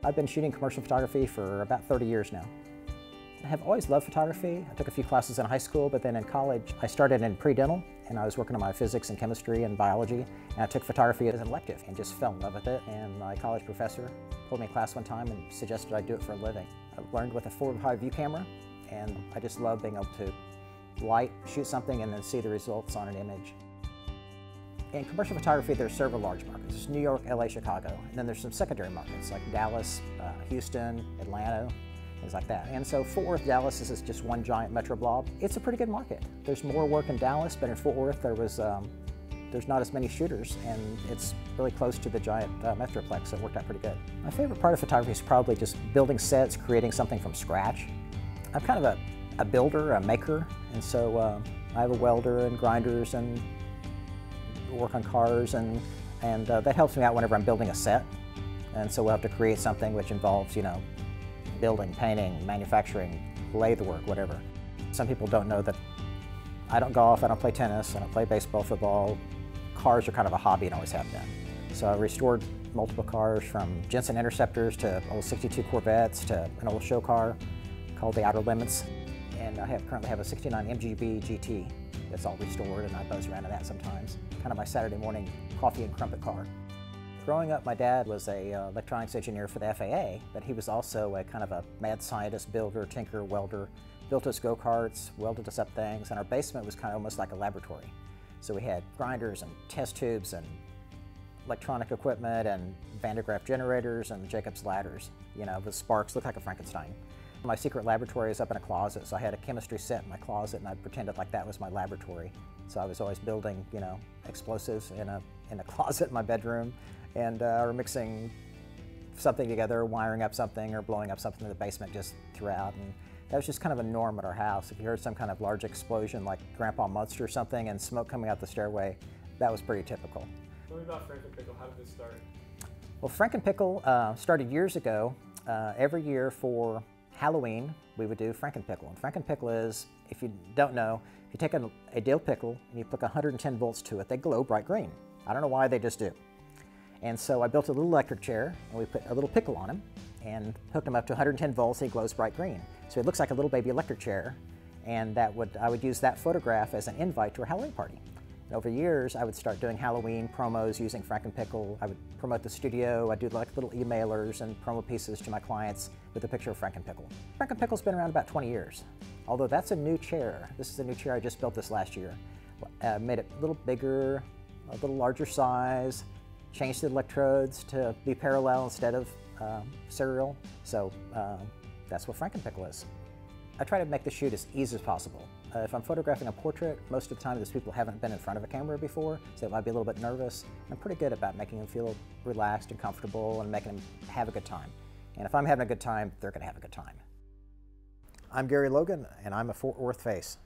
I've been shooting commercial photography for about 30 years now. I have always loved photography. I took a few classes in high school, but then in college I started in pre-dental and I was working on my physics and chemistry and biology, and I took photography as an elective and just fell in love with it. And my college professor pulled me in class one time and suggested I do it for a living. I learned with a forward high view camera, and I just love being able to light, shoot something, and then see the results on an image. In commercial photography, there's several large markets. There's New York, LA, Chicago, and then there's some secondary markets like Dallas, Houston, Atlanta, things like that. And so Fort Worth, Dallas is just one giant metro blob. It's a pretty good market. There's more work in Dallas, but in Fort Worth there's not as many shooters, and it's really close to the giant metroplex, so it worked out pretty good. My favorite part of photography is probably just building sets, creating something from scratch. I'm kind of a builder, a maker, and so I have a welder and grinders and work on cars, and that helps me out whenever I'm building a set. And so we'll have to create something which involves, building, painting, manufacturing, lathe work, whatever. Some people don't know that I don't golf, I don't play tennis, I don't play baseball, football. Cars are kind of a hobby and always have been. So I restored multiple cars, from Jensen Interceptors to old 62 Corvettes to an old show car called the Outer Limits. And I currently have a 69 MGB GT that's all restored, and I buzz around in that sometimes. Kind of my Saturday morning coffee and crumpet car. Growing up, my dad was a electronics engineer for the FAA, but he was also a kind of a mad scientist, builder, tinker, welder. Built us go-karts, welded us up things, and our basement was kind of almost like a laboratory. So we had grinders and test tubes and electronic equipment and Van de Graaff generators and Jacob's ladders, with sparks, looked like a Frankenstein. My secret laboratory is up in a closet, so I had a chemistry set in my closet, and I pretended like that was my laboratory. So I was always building, explosives in a closet in my bedroom, and or mixing something together, wiring up something, or blowing up something in the basement just throughout. And that was just kind of a norm at our house. If you heard some kind of large explosion like Grandpa Munster or something and smoke coming out the stairway, that was pretty typical. Tell me about Frankenpickle. How did this start? Well, Frankenpickle started years ago. Every year for Halloween, we would do Frankenpickle. And Frankenpickle is, if you don't know, if you take a dill pickle and you put 110 volts to it, they glow bright green. I don't know why, they just do. And so I built a little electric chair, and we put a little pickle on him and hooked him up to 110 volts, and he glows bright green. So it looks like a little baby electric chair, and I would use that photograph as an invite to a Halloween party. And over years, I would start doing Halloween promos using Frankenpickle. I would promote the studio. I'd do like little emailers and promo pieces to my clients with a picture of Frankenpickle. Frankenpickle's been around about 20 years, although that's a new chair. This is a new chair. I just built this last year. Made it a little bigger, a little larger size, changed the electrodes to be parallel instead of serial. So that's what Frankenpickle is. I try to make the shoot as easy as possible. If I'm photographing a portrait, most of the time these people haven't been in front of a camera before, so they might be a little bit nervous. I'm pretty good about making them feel relaxed and comfortable and making them have a good time. And if I'm having a good time, they're going to have a good time. I'm Gary Logan, and I'm a Fort Worth face.